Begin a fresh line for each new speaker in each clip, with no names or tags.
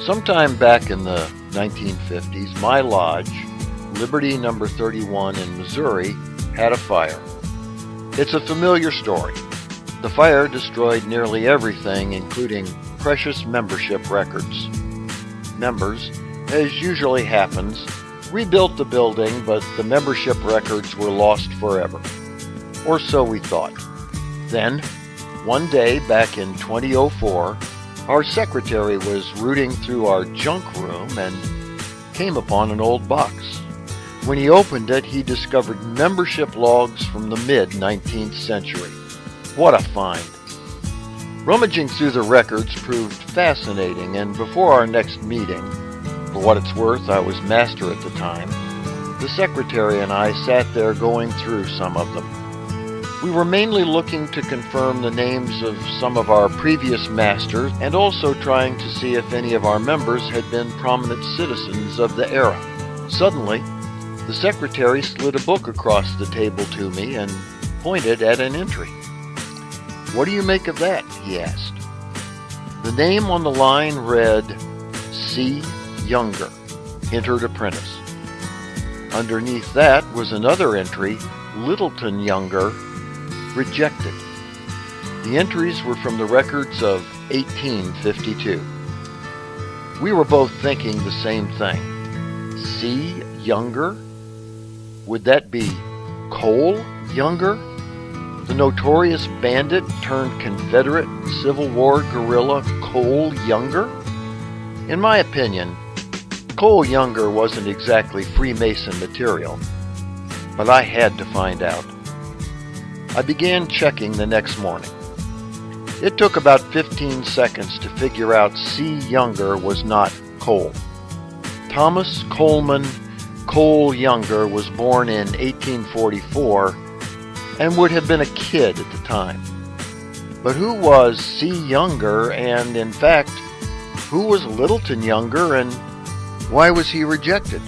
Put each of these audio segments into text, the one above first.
Sometime back in the 1950s, my lodge, Liberty Number 31 in Missouri, had a fire. It's a familiar story. The fire destroyed nearly everything, including precious membership records. Members, as usually happens, rebuilt the building, but the membership records were lost forever. Or so we thought. Then, one day back in 2004, our secretary was rooting through our junk room and came upon an old box. When he opened it, he discovered membership logs from the mid-19th century. What a find! Rummaging through the records proved fascinating, and before our next meeting, for what it's worth, I was master at the time, the secretary and I sat there going through some of them. We were mainly looking to confirm the names of some of our previous masters and also trying to see if any of our members had been prominent citizens of the era. Suddenly, the secretary slid a book across the table to me and pointed at an entry. "What do you make of that?" he asked. The name on the line read, C. Younger, entered apprentice. Underneath that was another entry, Littleton Younger, rejected. The entries were from the records of 1852. We were both thinking the same thing. C. Younger? Would that be Cole Younger? The notorious bandit turned Confederate Civil War guerrilla Cole Younger? In my opinion, Cole Younger wasn't exactly Freemason material, but I had to find out. I began checking the next morning. It took about 15 seconds to figure out C. Younger was not Cole. Thomas Coleman Cole Younger was born in 1844 and would have been a kid at the time. But who was C. Younger, and in fact, who was Littleton Younger, and why was he rejected?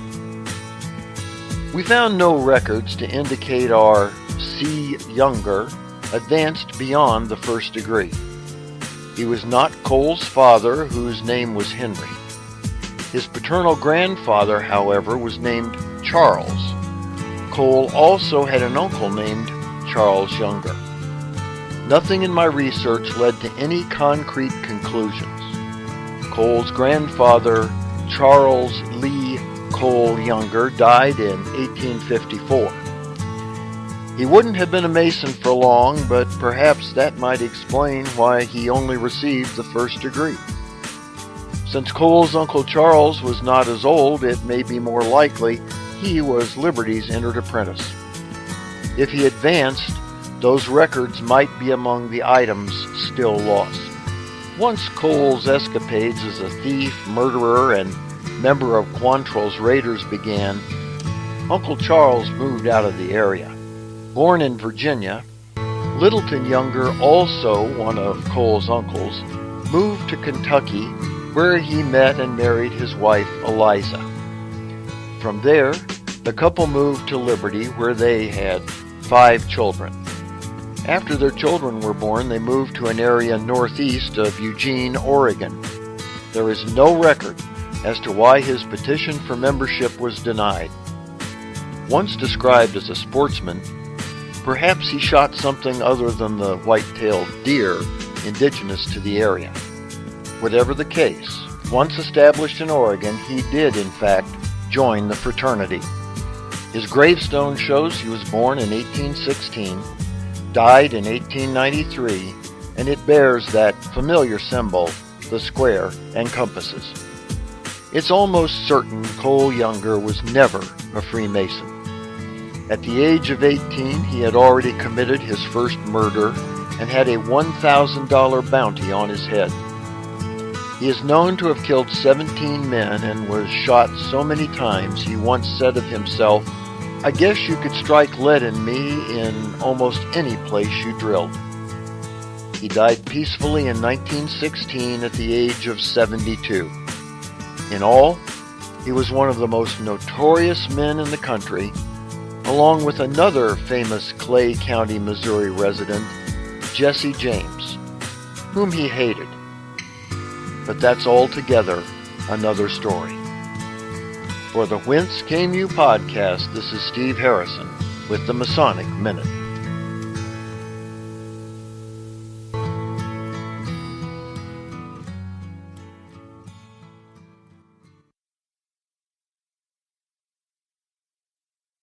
We found no records to indicate our C. Younger advanced beyond the first degree. He was not Cole's father, whose name was Henry. His paternal grandfather, however, was named Charles. Cole also had an uncle named Charles Younger. Nothing in my research led to any concrete conclusions. Cole's grandfather, Charles Lee Cole Younger, died in 1854. He wouldn't have been a Mason for long, but perhaps that might explain why he only received the first degree. Since Cole's Uncle Charles was not as old, it may be more likely he was Liberty's entered apprentice. If he advanced, those records might be among the items still lost. Once Cole's escapades as a thief, murderer, and member of Quantrill's raiders began, Uncle Charles moved out of the area. Born in Virginia, Littleton Younger, also one of Cole's uncles, moved to Kentucky, where he met and married his wife Eliza. From there, the couple moved to Liberty, where they had 5 children. After their children were born, they moved to an area northeast of Eugene, Oregon. There is no record as to why his petition for membership was denied. Once described as a sportsman, perhaps he shot something other than the white-tailed deer indigenous to the area. Whatever the case, once established in Oregon, he did, in fact, join the fraternity. His gravestone shows he was born in 1816, died in 1893, and it bears that familiar symbol, the square and compasses. It's almost certain Cole Younger was never a Freemason. At the age of 18, he had already committed his first murder and had a $1,000 bounty on his head. He is known to have killed 17 men and was shot so many times he once said of himself, "I guess you could strike lead in me in almost any place you drilled." He died peacefully in 1916 at the age of 72. In all, he was one of the most notorious men in the country, along with another famous Clay County, Missouri resident, Jesse James, whom he hated. But that's altogether another story. For the Whence Came You podcast, this is Steve Harrison with the Masonic Minute.